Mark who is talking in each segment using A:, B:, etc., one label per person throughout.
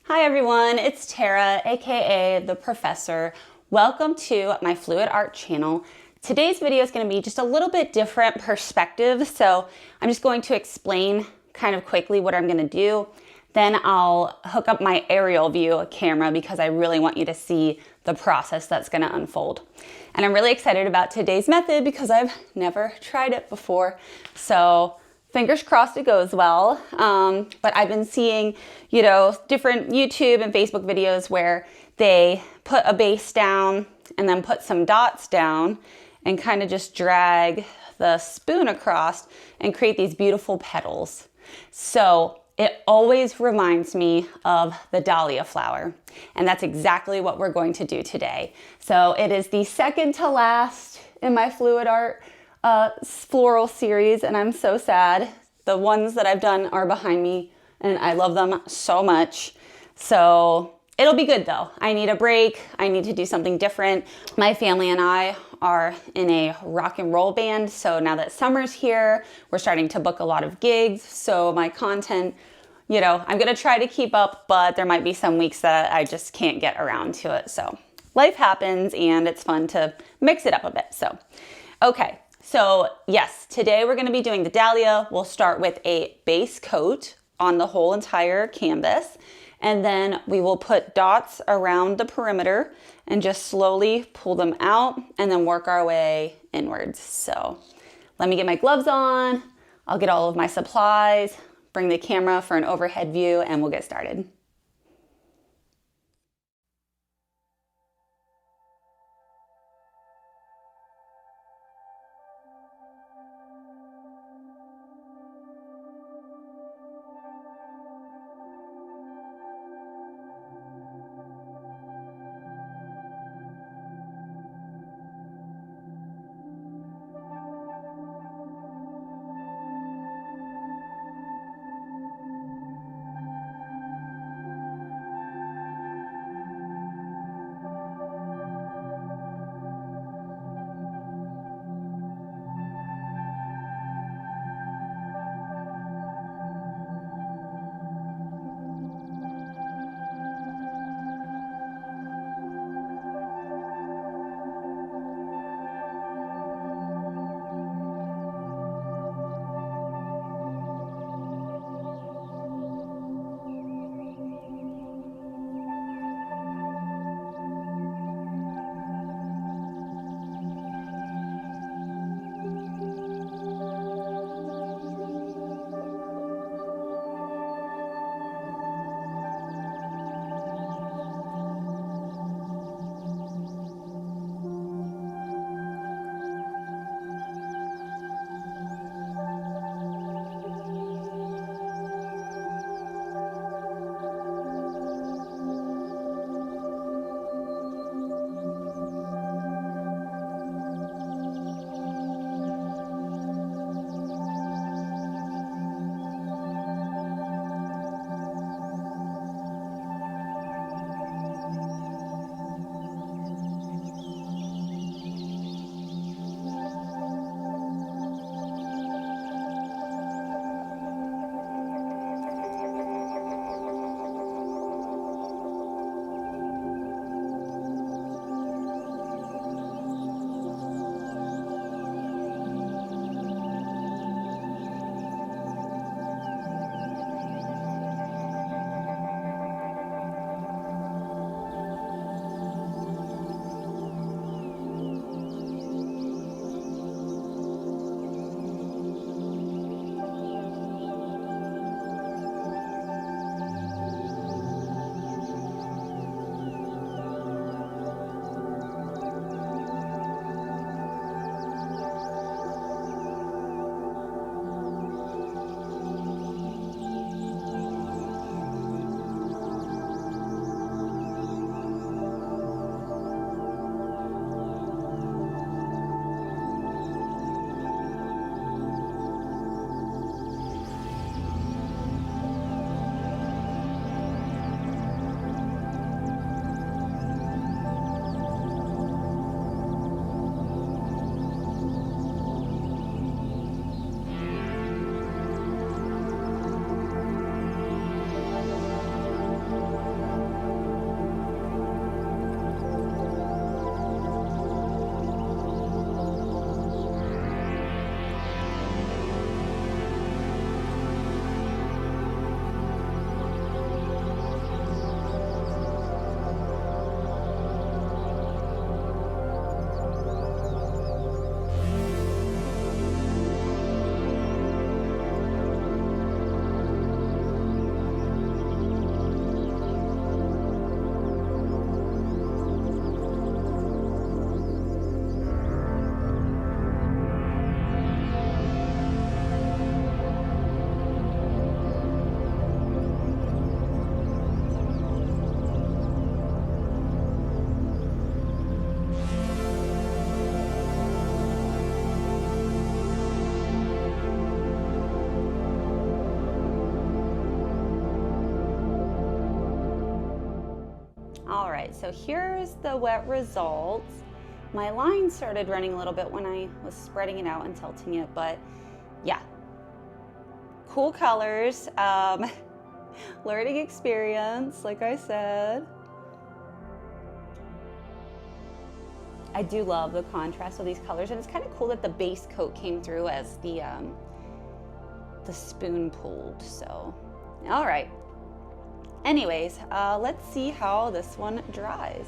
A: Hi everyone, it's Tara, aka the Pourfessor. Welcome to my Fluid Art channel. Today's video is going to be just a little bit different perspective, so I'm just going to explain kind of quickly what I'm going to do. Then I'll hook up my aerial view camera because I really want you to see the process that's going to unfold. And I'm really excited about today's method because I've never tried it before. So fingers crossed it goes well. But I've been seeing, different YouTube and Facebook videos where they put a base down and then put some dots down and kind of just drag the spoon across and create these beautiful petals. So it always reminds me of the dahlia flower, and that's exactly what we're going to do today. So it is the second to last in my Fluid Art floral series, and I'm so sad. The ones that I've done are behind me, and I love them so much. So it'll be good though. I need a break. I need to do something different. My family and I are in a rock and roll band. So now that summer's here, we're starting to book a lot of gigs. So my content, I'm gonna try to keep up, but there might be some weeks that I just can't get around to it. So life happens and it's fun to mix it up a bit. So, okay. So yes, today we're gonna be doing the dahlia. We'll start with a base coat on the whole entire canvas. And then we will put dots around the perimeter and just slowly pull them out and then work our way inwards. So let me get my gloves on. I'll get all of my supplies, bring the camera for an overhead view, and we'll get started. All right, so here's the wet results. My line started running a little bit when I was spreading it out and tilting it, but yeah, cool colors. Learning experience, like I said. I do love the contrast of these colors, and it's kind of cool that the base coat came through as the spoon pulled. So, all right. Anyways, let's see how this one dries.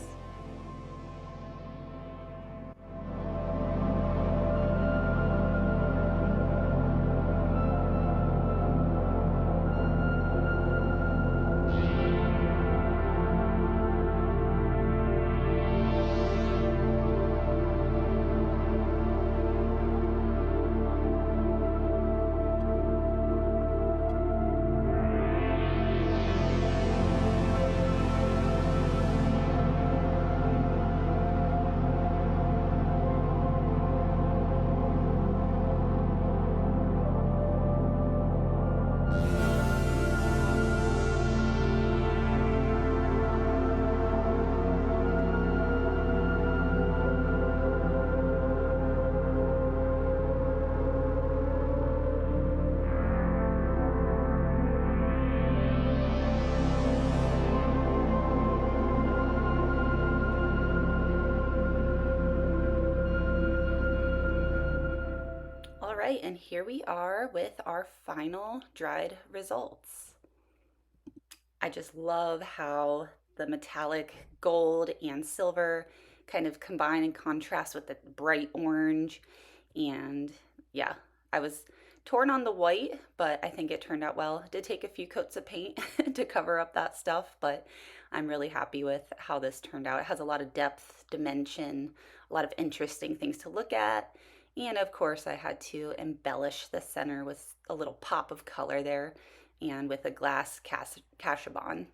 A: All right, and here we are with our final dried results. I just love how the metallic gold and silver kind of combine and contrast with the bright orange. And yeah, I was torn on the white, but I think it turned out well. It did take a few coats of paint to cover up that stuff, but I'm really happy with how this turned out. It has a lot of depth, dimension, a lot of interesting things to look at. And of course, I had to embellish the center with a little pop of color there and with a glass cachabon.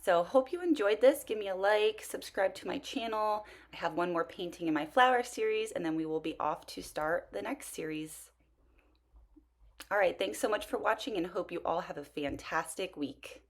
A: So hope you enjoyed this. Give me a like, subscribe to my channel. I have one more painting in my flower series, and then we will be off to start the next series. All right, thanks so much for watching, and hope you all have a fantastic week.